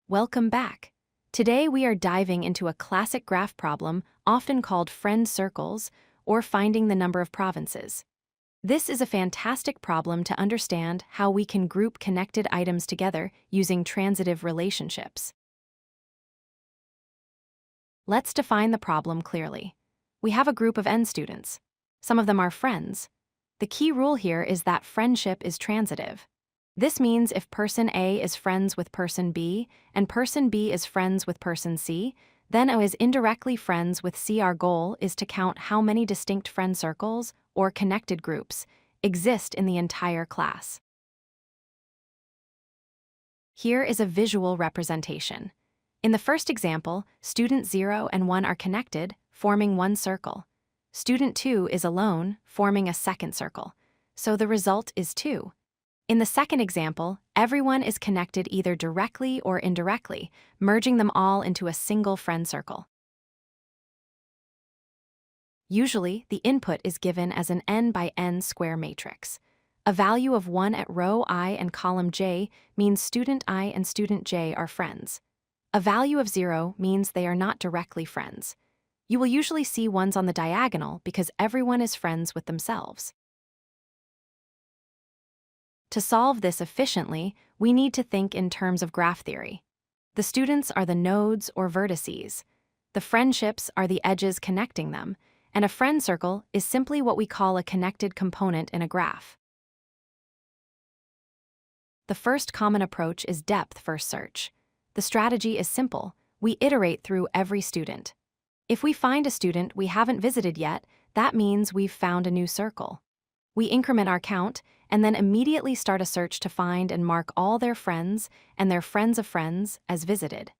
Welcome back. Today we are diving into a classic graph problem often called friend circles or finding the number of provinces. This is a fantastic problem to understand how we can group connected items together using transitive relationships. Let's define the problem clearly. We have a group of N students. Some of them are friends. The key rule here is that friendship is transitive. This means if person A is friends with person B and person B is friends with person C, then O is indirectly friends with C. Our goal is to count how many distinct friend circles, or connected groups, exist in the entire class. Here is a visual representation. In the first example, student 0 and 1 are connected, forming one circle. Student 2 is alone, forming a second circle. So the result is 2. In the second example, everyone is connected either directly or indirectly, merging them all into a single friend circle. Usually, the input is given as an n by n square matrix. A value of 1 at row I and column j means student I and student j are friends. A value of 0 means they are not directly friends. You will usually see ones on the diagonal because everyone is friends with themselves. To solve this efficiently, we need to think in terms of graph theory. The students are the nodes or vertices. The friendships are the edges connecting them, and a friend circle is simply what we call a connected component in a graph. The first common approach is depth-first search. The strategy is simple. We iterate through every student. If we find a student we haven't visited yet, that means we've found a new circle. We increment our count and then immediately start a search to find and mark all their friends and their friends of friends as visited.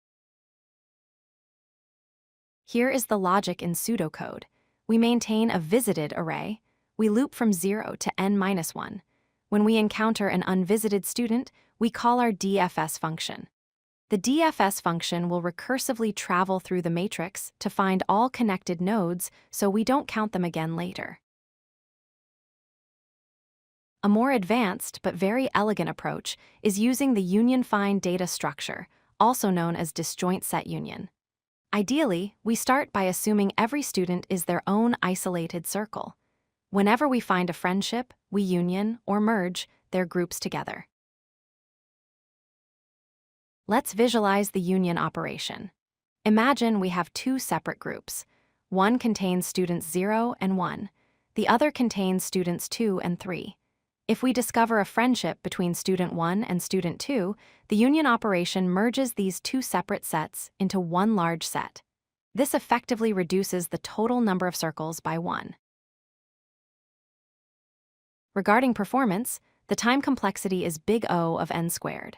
Here is the logic in pseudocode. We maintain a visited array. We loop from 0 to n-1. When we encounter an unvisited student, we call our DFS function. The DFS function will recursively travel through the matrix to find all connected nodes so we don't count them again later. A more advanced but very elegant approach is using the union-find data structure, also known as Disjoint Set Union. Ideally, we start by assuming every student is their own isolated circle. Whenever we find a friendship, we union or merge their groups together. Let's visualize the union operation. Imagine we have two separate groups. One contains students 0 and 1. The other contains students 2 and 3. If we discover a friendship between student 1 and student 2, the union operation merges these two separate sets into one large set. This effectively reduces the total number of circles by 1. Regarding performance, the time complexity is big O of n squared.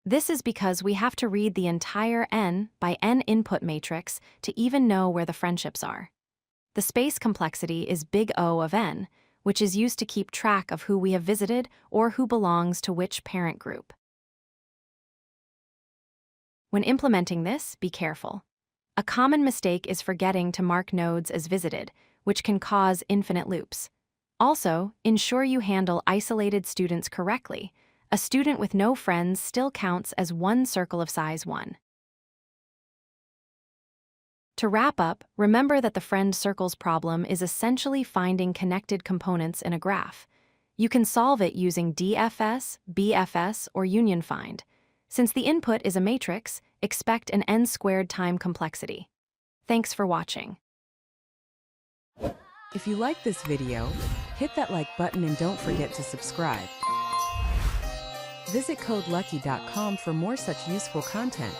This is because we have to read the entire n by n input matrix to even know where the friendships are. The space complexity is big O of n, which is used to keep track of who we have visited or who belongs to which parent group. When implementing this, be careful. A common mistake is forgetting to mark nodes as visited, which can cause infinite loops. Also, ensure you handle isolated students correctly. A student with no friends still counts as one circle of size 1. To wrap up, remember that the friend circles problem is essentially finding connected components in a graph. You can solve it using DFS, BFS, or union find. Since the input is a matrix, expect an n-squared time complexity. Thanks for watching. If you like this video, hit that like button and don't forget to subscribe. Visit codelucky.com for more such useful content.